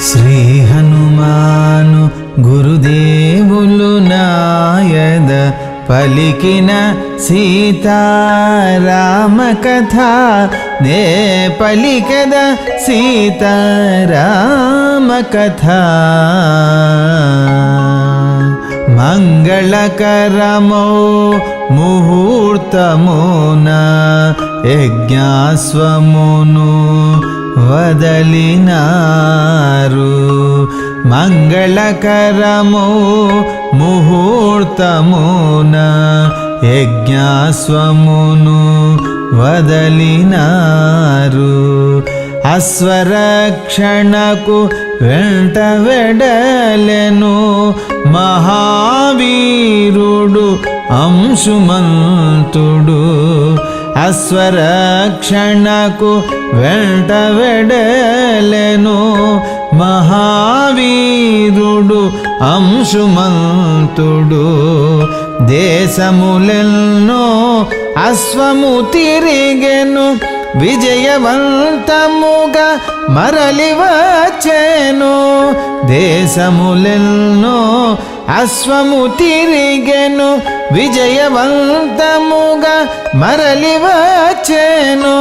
శ్రీ హనుమాను గురుదేవులు నాయద పలికిన సీతారామ కథ నే పలికద సీతారామ కథ. మంగళకరమౌ ముహూర్తమున యజ్ఞాశ్వమును వదలినారు. మంగళకరమౌ ముహూర్తమున యజ్ఞాశ్వమును వదలినారు. అశ్వరక్షణకు వెంట వెడలెను మహావీరుడు అంశుమంతుడు. అశ్వరక్షణకు వెంట వెడలెను మహావీరుడు అంశుమంతుడు. దేశములెన్నో అశ్వము తిరిగెను విజయవంతముగా మరలి వచ్చెను. దేశములెన్నో అశ్వము తిరిగెను విజయవంతముగా మరలి వచ్చెను.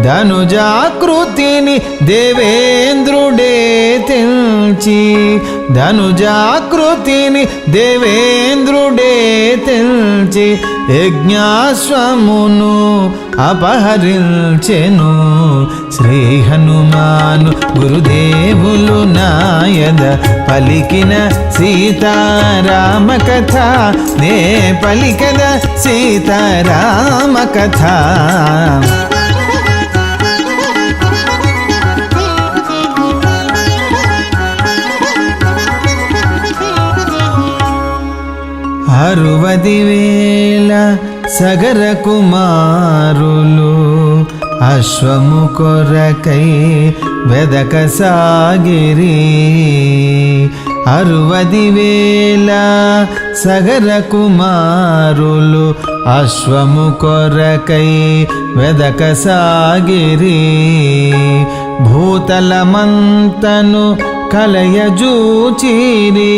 ధనుజాకృతిని దేవేంద్రుడే తెల్చి, ధనుజాకృతిని దేవేంద్రుడే తెల్చి యజ్ఞాశ్వమును అపహరించెను. శ్రీ హనుమాను గురుదేవులు నాయద పలికిన సీతారామ కథ నే పలికద సీతారామ కథ. అరువదివేల సగర కుమారులు అశ్వము కొరకై వెదకసాగిరి. అరువదివేల సగర కుమారులు అశ్వము కొరకై వెదకసాగిరి. భూతలమంతను కలయజూచిరి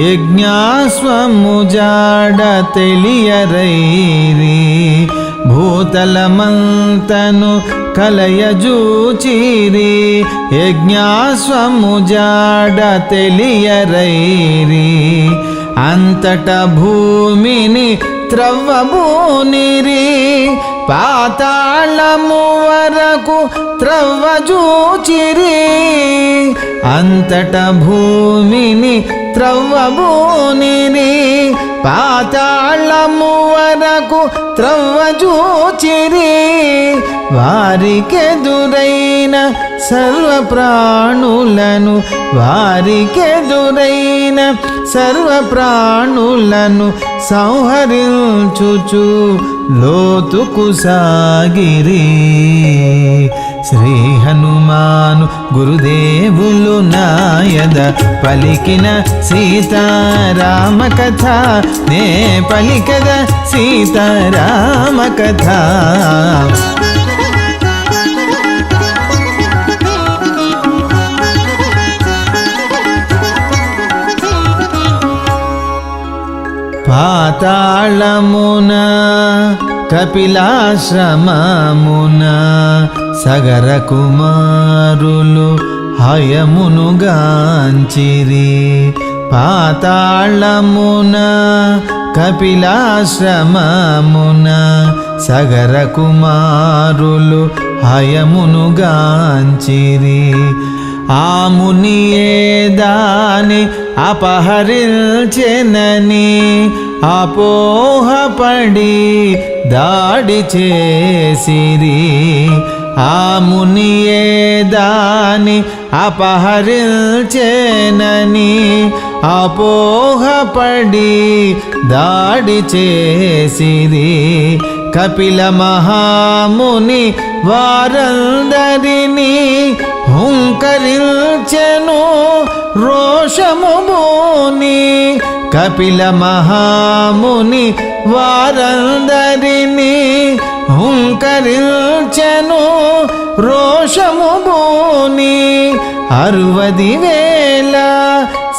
యజ్ఞాశ్వము జాడ తెలియరైరి. భూతలమంతను కలయజూచిరి యజ్ఞాశ్వము జాడ తెలియరైరి. అంతట భూమిని త్రవ్వబూనిరి పాతాళము వరకు త్రవ్వజూచిరి. అంతట భూమిని త్రవ్వబూనిరి పాతాళము వరకు త్రవ్వజూచిరి. వారికెదురైన సర్వప్రాణులను, వారికెదురైన సర్వప్రాణులను సంహరించుచు లోతుకు సాగిరి. శ్రీ హనుమాను గురుదేవులు నాయద పలికిన సీతారామ కథ నే పలికద సీతారామ కథ. పాతాళమున కపిలాశ్రమమున సగర కుమారులు హయమును గాంచిరి. పాతాళమున కపిలాశ్రమమున సగర కుమారులు హయమును గాంచిరి. ఆ మునియే దాని అపహరించెనని అపోహపడి దాడి చేసిరి. ఆ మునియే దాని అపహరించెనని అపోహపడి దాడి చేసిరి. కపిల మహాముని వారందరినీ హుంకరించెను రోషము బోని. కపిల మహాముని వారందరినీ హుంకరించెను రోషము బోని. 60,000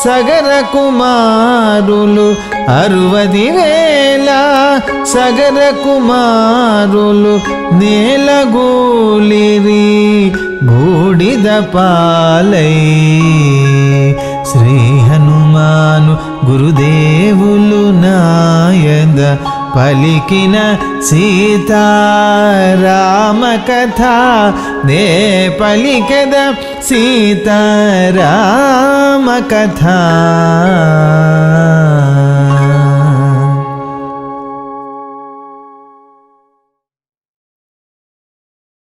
సగర కుమారులు 60,000 సగర కుమారులు నేలగూలిరి బూడిద పాలై. శ్రీ హనుమాను గురుదేవులు నాయద పలికిన సీతారామ కథ నే పలికద సీతారామ కథ.